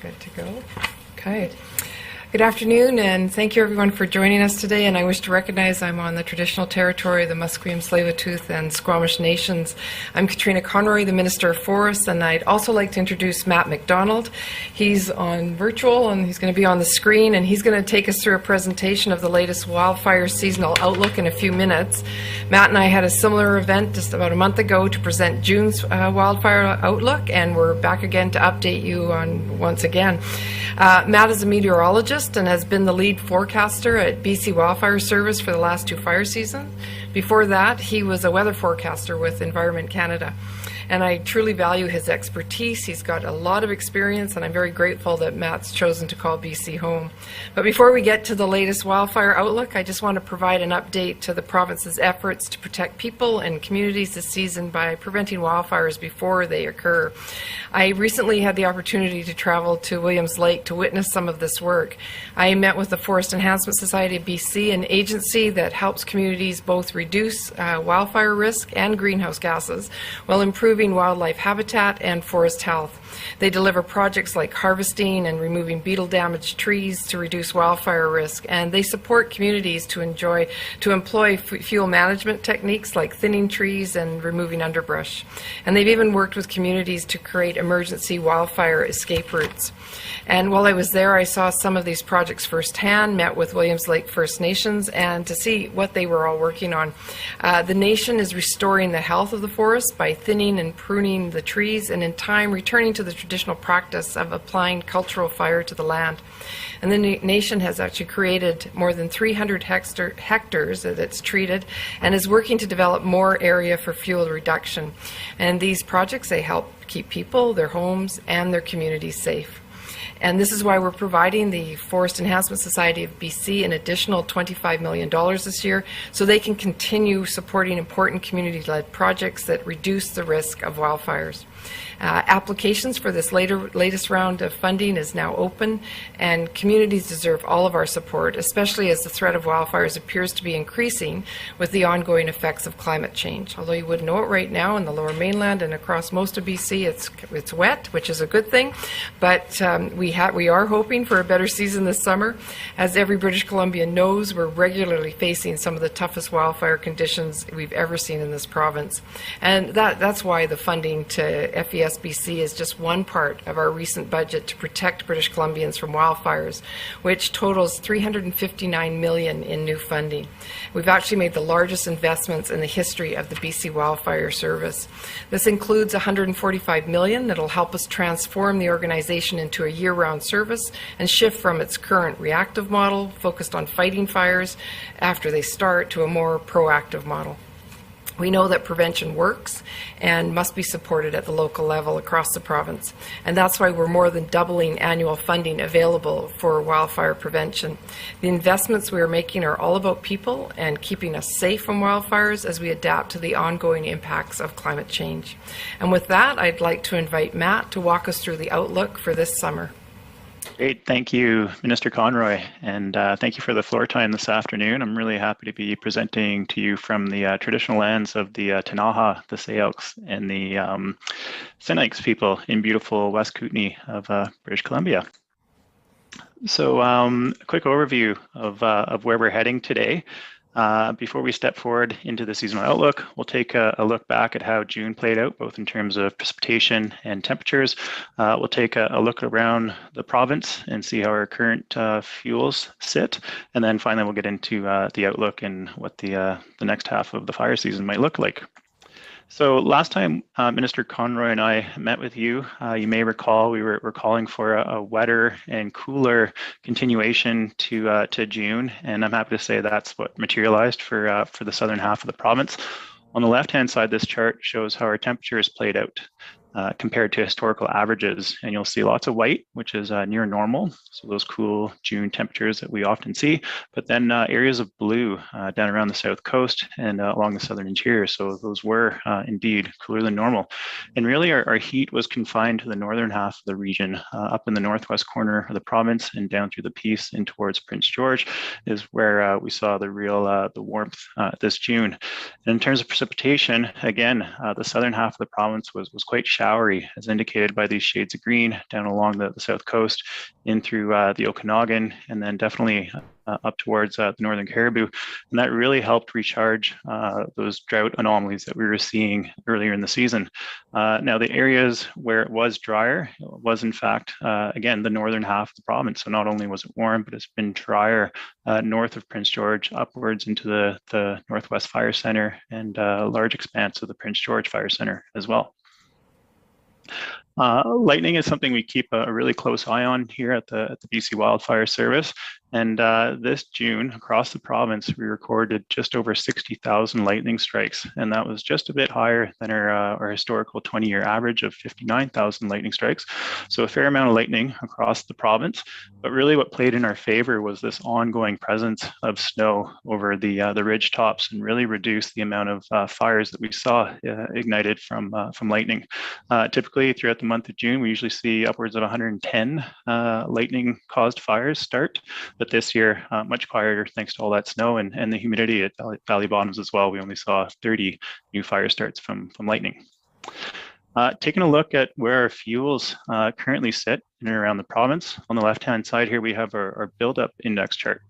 Good to go. Okay. Good afternoon, and thank you everyone for joining us today. And I wish to recognize I'm on the traditional territory of the Musqueam, Tsleil-Waututh, and Squamish Nations. I'm Katrine Conroy, the Minister of Forests, and I'd also like to introduce Matt MacDonald. He's on virtual, and he's going to be on the screen, and he's going to take us through a presentation of the latest wildfire seasonal outlook in a few minutes. Matt and I had a similar event just about a month ago to present June's wildfire outlook, and we're back again to update you on once again. Matt is a meteorologist and has been the lead forecaster at BC Wildfire Service for the last 2 fire seasons. Before that, he was a weather forecaster with Environment Canada. And I truly value his expertise. He's got a lot of experience, and I'm very grateful that Matt's chosen to call BC home. But before we get to the latest wildfire outlook, I just want to provide an update to the province's efforts to protect people and communities this season by preventing wildfires before they occur. I recently had the opportunity to travel to Williams Lake to witness some of this work. I met with the Forest Enhancement Society of BC, an agency that helps communities both reduce wildfire risk and greenhouse gases while improving wildlife habitat and forest health. They deliver projects like harvesting and removing beetle-damaged trees to reduce wildfire risk, and they support communities to employ fuel management techniques like thinning trees and removing underbrush. And they've even worked with communities to create emergency wildfire escape routes. And while I was there, I saw some of these projects firsthand, met with Williams Lake First Nations, and to see what they were all working on. The nation is restoring the health of the forest by thinning and pruning the trees, and in time returning to the traditional practice of applying cultural fire to the land. And the nation has actually created more than 300 hectares that's treated and is working to develop more area for fuel reduction. And these projects, they help keep people, their homes, and their communities safe. And this is why we're providing the Forest Enhancement Society of BC an additional $25 million this year so they can continue supporting important community-led projects that reduce the risk of wildfires. Applications for this latest round of funding is now open, and communities deserve all of our support, especially as the threat of wildfires appears to be increasing with the ongoing effects of climate change. Although you wouldn't know it right now in the Lower Mainland and across most of BC, it's wet, which is a good thing, but we are hoping for a better season this summer. As every British Columbian knows, we're regularly facing some of the toughest wildfire conditions we've ever seen in this province, and that's why the funding to FES BC is just one part of our recent budget to protect British Columbians from wildfires, which totals $359 million in new funding. We've actually made the largest investments in the history of the BC Wildfire Service. This includes $145 million that will help us transform the organization into a year-round service and shift from its current reactive model focused on fighting fires after they start to a more proactive model. We know that prevention works and must be supported at the local level across the province, and that's why we're more than doubling annual funding available for wildfire prevention. The investments we are making are all about people and keeping us safe from wildfires as we adapt to the ongoing impacts of climate change. And with that, I'd like to invite Matt to walk us through the outlook for this summer. Great, thank you, Minister Conroy, and thank you for the floor time this afternoon. I'm really happy to be presenting to you from the traditional lands of the Ktunaxa, the Sayelks, and the Sinixt people in beautiful West Kootenay of British Columbia. So a quick overview of where we're heading today. Before we step forward into the seasonal outlook, we'll take a look back at how June played out, both in terms of precipitation and temperatures. We'll take a look around the province and see how our current fuels sit. And then finally, we'll get into the outlook and what the next half of the fire season might look like. So last time Minister Conroy and I met with you, you may recall we were calling for a wetter and cooler continuation to June, and I'm happy to say that's what materialized for the southern half of the province. On the left-hand side, this chart shows how our temperatures played out compared to historical averages, and you'll see lots of white, which is near normal, so those cool June temperatures that we often see, but then areas of blue down around the south coast and along the southern interior, so those were indeed cooler than normal. And really our heat was confined to the northern half of the region, up in the northwest corner of the province and down through the Peace and towards Prince George is where we saw the real the warmth this June. And in terms of precipitation, again, the southern half of the province was quite shallow showery, as indicated by these shades of green down along the south coast, in through the Okanagan, and then definitely up towards the northern Caribou. And that really helped recharge those drought anomalies that we were seeing earlier in the season. Now, the areas where it was drier was, in fact, again, the northern half of the province. So not only was it warm, but it's been drier north of Prince George, upwards into the Northwest Fire Centre and a large expanse of the Prince George Fire Centre as well. Lightning is something we keep a really close eye on here at the BC Wildfire Service. And this June, across the province, we recorded just over 60,000 lightning strikes. And that was just a bit higher than our historical 20-year average of 59,000 lightning strikes. So a fair amount of lightning across the province. But really what played in our favor was this ongoing presence of snow over the ridge tops, and really reduced the amount of fires that we saw ignited from lightning. Typically, throughout the month of June, we usually see upwards of 110 lightning-caused fires start. But this year, much quieter thanks to all that snow and the humidity at Valley Bottoms as well. We only saw 30 new fire starts from lightning. Taking a look at where our fuels currently sit in and around the province, on the left-hand side here, we have our buildup index chart.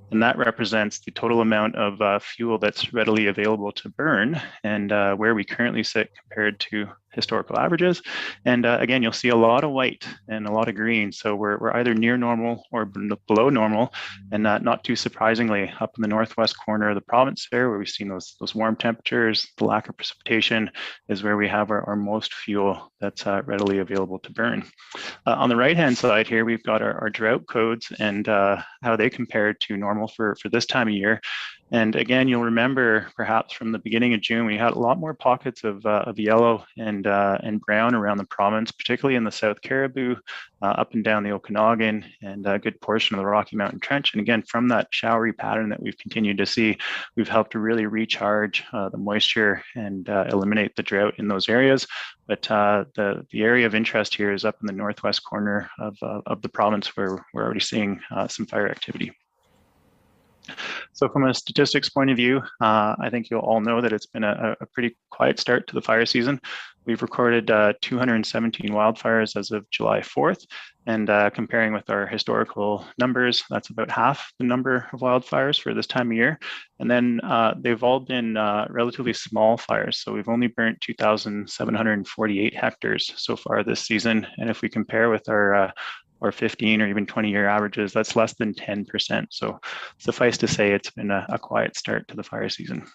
And that represents the total amount of fuel that's readily available to burn, and where we currently sit compared to historical averages. And again, you'll see a lot of white and a lot of green. So we're either near normal or below normal. And not too surprisingly, up in the northwest corner of the province there, where we've seen those warm temperatures, the lack of precipitation, is where we have our most fuel that's readily available to burn. On the right-hand side here, we've got our drought codes and how they compare to normal for this time of year. And again, you'll remember perhaps from the beginning of June, we had a lot more pockets of yellow and brown around the province, particularly in the South Caribou, up and down the Okanagan, and a good portion of the Rocky Mountain Trench. And again, from that showery pattern that we've continued to see, we've helped to really recharge the moisture and eliminate the drought in those areas. But the area of interest here is up in the northwest corner of the province, where we're already seeing some fire activity. So from a statistics point of view, I think you'll all know that it's been a pretty quiet start to the fire season. We've recorded 217 wildfires as of July 4th, and comparing with our historical numbers, that's about half the number of wildfires for this time of year. And then they've all been relatively small fires. So we've only burnt 2,748 hectares so far this season. And if we compare with our 15 or even 20-year averages, that's less than 10%. So suffice to say, it's been a quiet start to the fire season.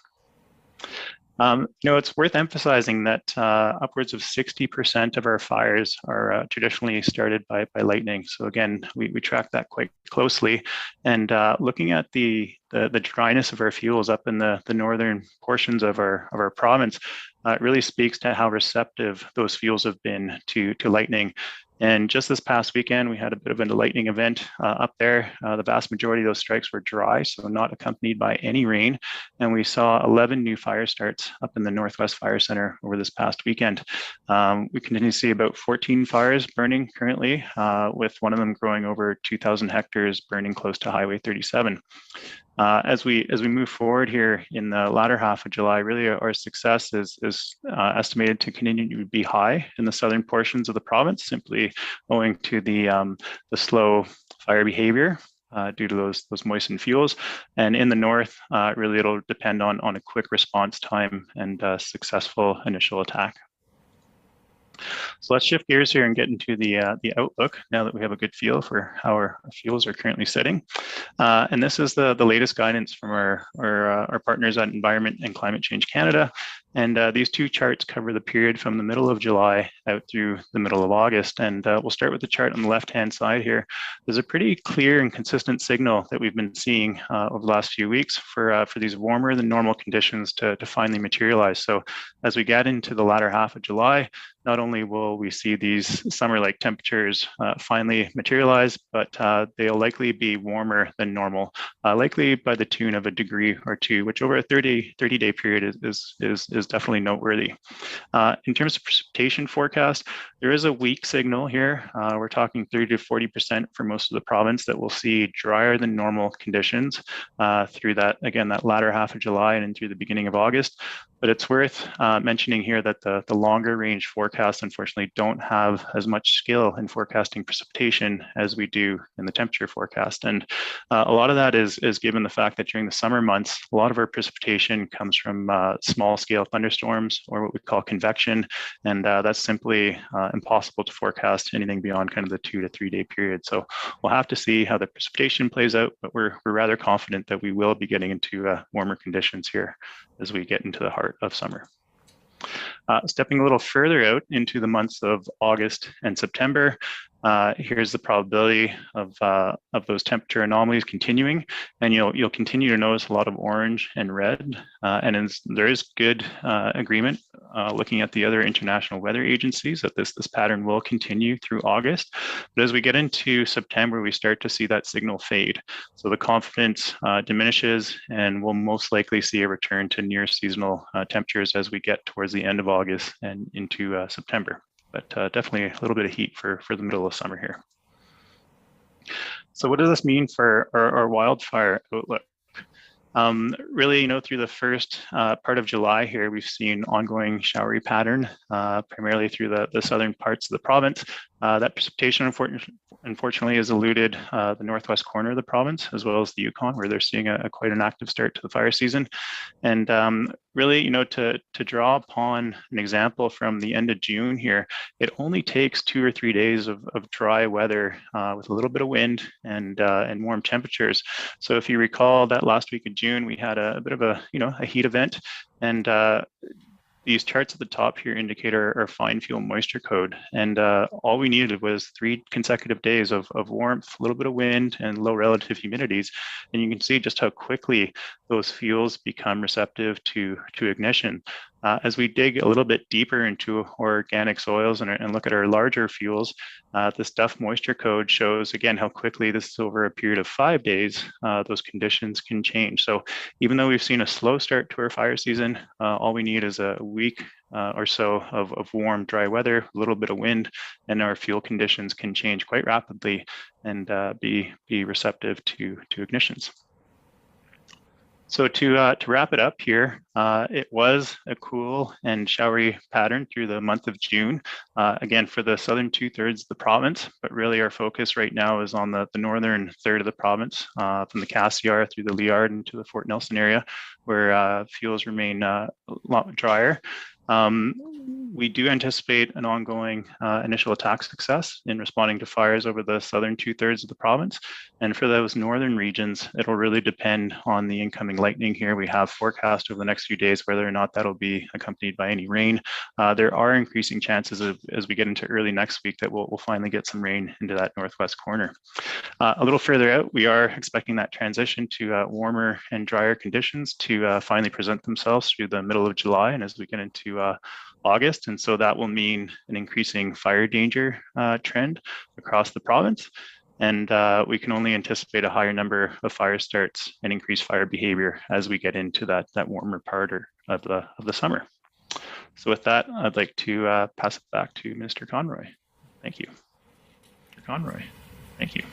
It's worth emphasizing that upwards of 60% of our fires are traditionally started by lightning. So again, we track that quite closely. And looking at the dryness of our fuels up in the northern portions of our province, it really speaks to how receptive those fuels have been to lightning. And just this past weekend, we had a bit of a lightning event up there. The vast majority of those strikes were dry, so not accompanied by any rain. And we saw 11 new fire starts up in the Northwest Fire Centre over this past weekend. We continue to see about 14 fires burning currently, with one of them growing over 2,000 hectares, burning close to Highway 37. As we move forward here in the latter half of July, really our success is estimated to continue to be high in the southern portions of the province, simply owing to the slow fire behavior due to those moistened fuels. And in the north, really it'll depend on a quick response time and successful initial attack. So let's shift gears here and get into the outlook now that we have a good feel for how our fuels are currently sitting. And this is the latest guidance from our partners at Environment and Climate Change Canada. And these two charts cover the period from the middle of July out through the middle of August. And we'll start with the chart on the left-hand side here. There's a pretty clear and consistent signal that we've been seeing over the last few weeks for these warmer than normal conditions to finally materialize. So as we get into the latter half of July, not only will we see these summer-like temperatures finally materialize, but they'll likely be warmer than normal, likely by the tune of a degree or two, which over a 30-day period is is definitely noteworthy. In terms of precipitation forecast, there is a weak signal here. We're talking 30 to 40% for most of the province that we'll see drier than normal conditions through that, again, that latter half of July and through the beginning of August. But it's worth mentioning here that the longer range forecasts, unfortunately, don't have as much skill in forecasting precipitation as we do in the temperature forecast. And a lot of that is given the fact that during the summer months, a lot of our precipitation comes from small scale thunderstorms, or what we call convection. And that's simply impossible to forecast anything beyond kind of the 2 to 3 day period. So we'll have to see how the precipitation plays out, but we're rather confident that we will be getting into warmer conditions here as we get into the heart of summer. Stepping a little further out into the months of August and September, here's the probability of those temperature anomalies continuing, and you'll continue to notice a lot of orange and red, and there is good agreement looking at the other international weather agencies that this pattern will continue through August. But as we get into September, we start to see that signal fade. So the confidence diminishes, and we'll most likely see a return to near seasonal temperatures as we get towards the end of August and into September. But definitely a little bit of heat for the middle of summer here. So what does this mean for our wildfire outlook? Really, through the first part of July here, we've seen ongoing showery pattern, primarily through the southern parts of the province. That precipitation, unfortunately, has eluded the northwest corner of the province, as well as the Yukon, where they're seeing quite an active start to the fire season. And really, to draw upon an example from the end of June here, it only takes 2 or 3 days of dry weather with a little bit of wind and warm temperatures. So if you recall that last week of June, we had a bit of a heat event, and these charts at the top here indicate our fine fuel moisture code. And all we needed was 3 consecutive days of warmth, a little bit of wind, and low relative humidities. And you can see just how quickly those fuels become receptive to ignition. As we dig a little bit deeper into organic soils and look at our larger fuels, this DUF moisture code shows, again, how quickly this is over a period of 5 days, those conditions can change. So even though we've seen a slow start to our fire season, all we need is a week or so of warm, dry weather, a little bit of wind, and our fuel conditions can change quite rapidly and be receptive to ignitions. So to wrap it up here, it was a cool and showery pattern through the month of June, again, for the southern 2/3 of the province, but really our focus right now is on the northern third of the province, from the Cassiar through the Liard into the Fort Nelson area, where fuels remain a lot drier. We do anticipate an ongoing initial attack success in responding to fires over the southern 2/3 of the province. And for those northern regions, it'll really depend on the incoming lightning here. We have forecast over the next few days whether or not that'll be accompanied by any rain. There are increasing chances as we get into early next week that we'll finally get some rain into that northwest corner. A little further out, we are expecting that transition to warmer and drier conditions to finally present themselves through the middle of July and as we get into August. And so that will mean an increasing fire danger trend across the province. And we can only anticipate a higher number of fire starts and increased fire behavior as we get into that warmer part of the summer. So with that, I'd like to pass it back to Minister Conroy. Thank you. Mr. Conroy, thank you.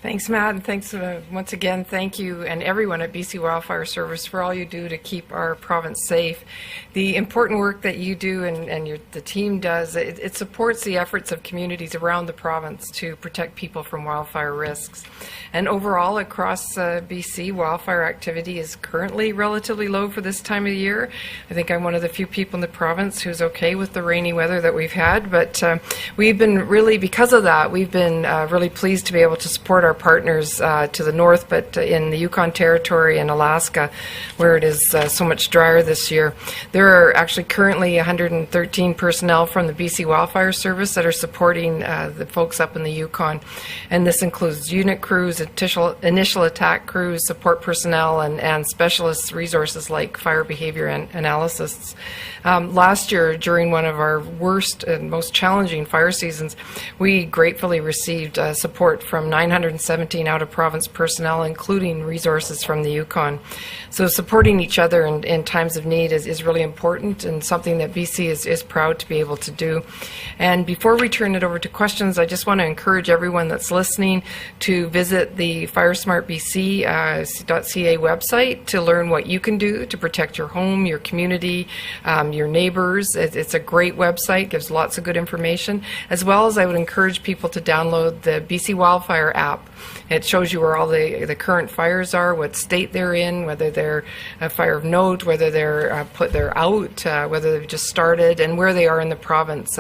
Thanks, Matt, and thanks once again. Thank you and everyone at BC Wildfire Service for all you do to keep our province safe. The important work that you do and the team does, it supports the efforts of communities around the province to protect people from wildfire risks. And overall, across BC, wildfire activity is currently relatively low for this time of year. I think I'm one of the few people in the province who's okay with the rainy weather that we've had, but we've been really, because of that, we've been really pleased to be able to support our partners to the north, but in the Yukon Territory and Alaska, where it is so much drier this year. There are actually currently 113 personnel from the BC Wildfire Service that are supporting the folks up in the Yukon, and this includes unit crews, initial attack crews, support personnel, and specialist resources like fire behavior analysts. Last year, during one of our worst and most challenging fire seasons, we gratefully received support from 960 17 out-of-province personnel, including resources from the Yukon. So supporting each other in times of need is really important and something that BC is proud to be able to do. And before we turn it over to questions, I just want to encourage everyone that's listening to visit the firesmartbc.ca website to learn what you can do to protect your home, your community, your neighbors. It's a great website, gives lots of good information, as well as I would encourage people to download the BC Wildfire app. It shows you where all the current fires are, what state they're in, whether they're a fire of note, whether they're out, whether they've just started, and where they are in the province.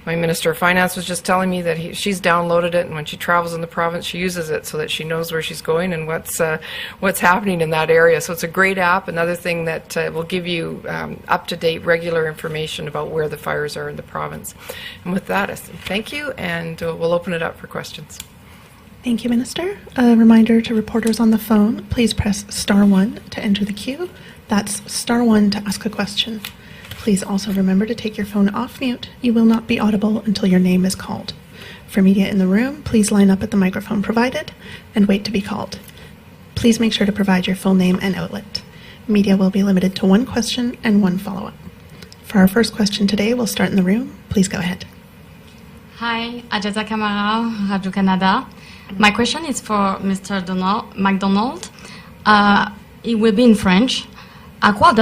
My Minister of Finance was just telling me that she's downloaded it, and when she travels in the province, she uses it so that she knows where she's going and what's happening in that area. So it's a great app, another thing that will give you up-to-date, regular information about where the fires are in the province. And with that, I say thank you, and we'll open it up for questions. Thank you, Minister. A reminder to reporters on the phone, please press *1 to enter the queue. That's *1 to ask a question. Please also remember to take your phone off mute. You will not be audible until your name is called. For media in the room, please line up at the microphone provided and wait to be called. Please make sure to provide your full name and outlet. Media will be limited to one question and one follow-up. For our first question today, we'll start in the room. Please go ahead. Hi, Ajata Kamara, Radio-Canada. My question is for Mr. MacDonald. It will be in French. À quoi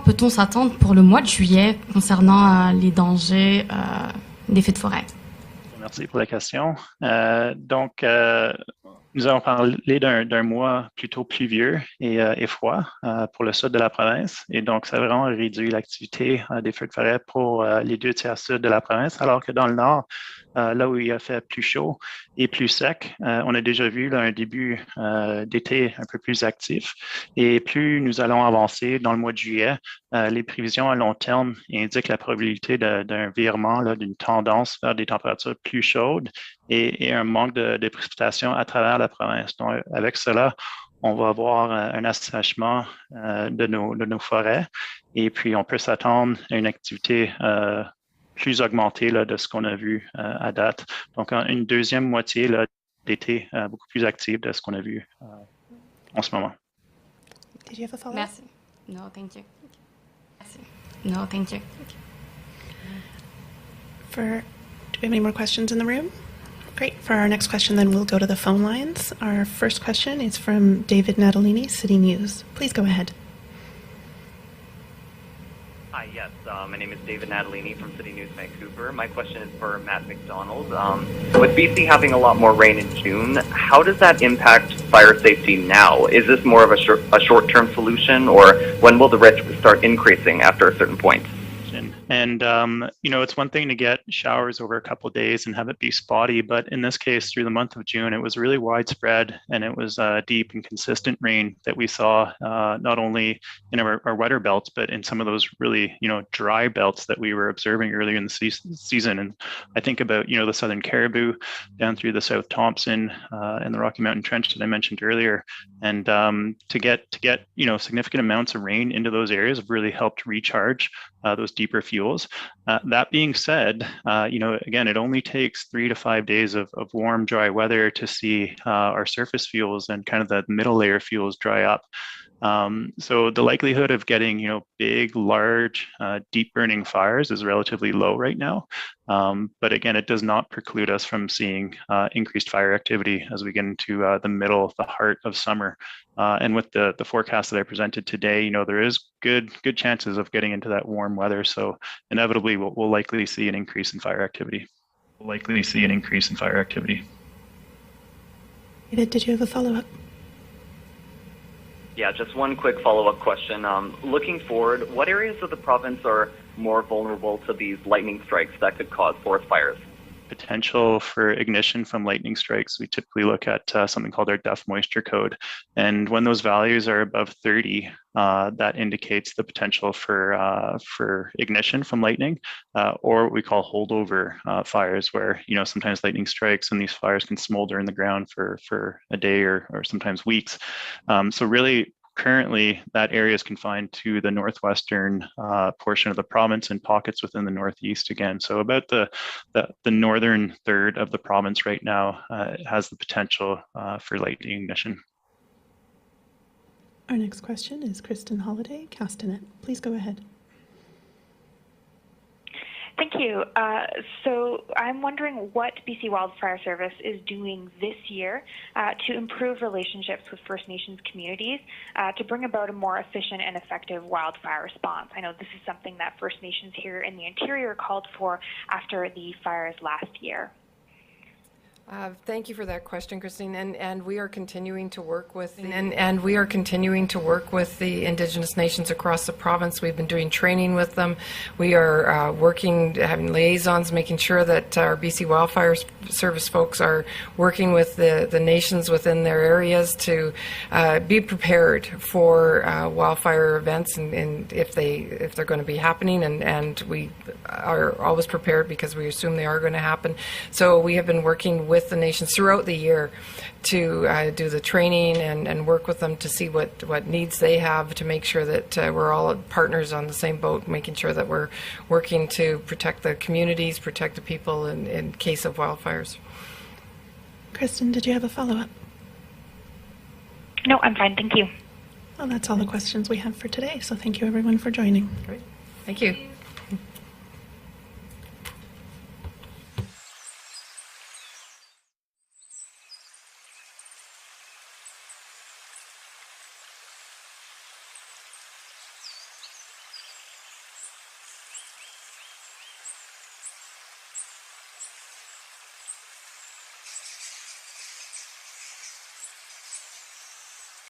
peut-on s'attendre pour le mois de juillet concernant les dangers des feux de forêt? Merci pour la question. Nous allons parler d'un mois plutôt pluvieux et froid pour le sud de la province. Et donc, ça a vraiment réduit l'activité des feux de forêt pour les 2/3 sud de la province, alors que dans le nord, là où il a fait plus chaud et plus sec, on a déjà vu là, un début d'été un peu plus actif. Et plus nous allons avancer dans le mois de juillet, les prévisions à long terme indiquent la probabilité d'un virement, d'une tendance vers des températures plus chaudes et un manque de précipitations à travers la province. Donc, avec cela, on va avoir un assèchement de nos forêts et puis on peut s'attendre à une activité plus augmentée de ce qu'on a vu à date. Donc, une deuxième moitié d'été beaucoup plus active de ce qu'on a vu en ce moment. Did you have a follow-up? Merci. No, thank you. Merci. No, thank you. Do we have any more questions in the room? Great. For our next question, then we'll go to the phone lines. Our first question is from David Natalini, City News. Please go ahead. Hi, yes. My name is David Natalini from City News Vancouver. My question is for Matt MacDonald. With BC having a lot more rain in June, how does that impact fire safety now? Is this more of a short-term solution, or when will the risk start increasing after a certain point? And, it's one thing to get showers over a couple of days and have it be spotty, but in this case, through the month of June, it was really widespread and it was deep and consistent rain that we saw not only in our wetter belts, but in some of those really, dry belts that we were observing earlier in the season. And I think about, the Southern Caribou down through the South Thompson and the Rocky Mountain Trench that I mentioned earlier. And to get significant amounts of rain into those areas have really helped recharge those deeper fuels. That being said, again, it only takes 3 to 5 days of warm, dry weather to see our surface fuels and kind of the middle layer fuels dry up. So the likelihood of getting, big, large, deep burning fires is relatively low right now. But again, it does not preclude us from seeing increased fire activity as we get into the heart of summer. And with the forecast that I presented today, there is good chances of getting into that warm weather. So inevitably, we'll likely see an increase in fire activity. David, did you have a follow-up? Yeah, just one quick follow-up question. Looking forward, what areas of the province are more vulnerable to these lightning strikes that could cause forest fires? Potential for ignition from lightning strikes, we typically look at something called our DEF moisture code. And when those values are above 30, that indicates the potential for ignition from lightning, or what we call holdover fires, where sometimes lightning strikes and these fires can smolder in the ground for a day or sometimes weeks. So really currently that area is confined to the northwestern portion of the province and pockets within the northeast again. So about the northern third of the province right now has the potential for lightning ignition. Our next question is Kristen Holiday, Castanet. Please go ahead. Thank you. So I'm wondering what BC Wildfire Service is doing this year to improve relationships with First Nations communities to bring about a more efficient and effective wildfire response. I know this is something that First Nations here in the interior called for after the fires last year. Thank you for that question, Christine. And we are continuing to work with the Indigenous nations across the province. We've been doing training with them. We are working, having liaisons, making sure that our BC Wildfire Service folks are working with the nations within their areas to be prepared for wildfire events, and if they're going to be happening, and we are always prepared because we assume they are going to happen. So we have been working with the nations throughout the year to do the training and work with them to see what needs they have to make sure that we're all partners on the same boat, making sure that we're working to protect the communities, protect the people in case of wildfires. Kristen, did you have a follow-up? No, I'm fine. Thank you. Well, that's all the questions we have for today, so thank you everyone for joining. Great. Thank you.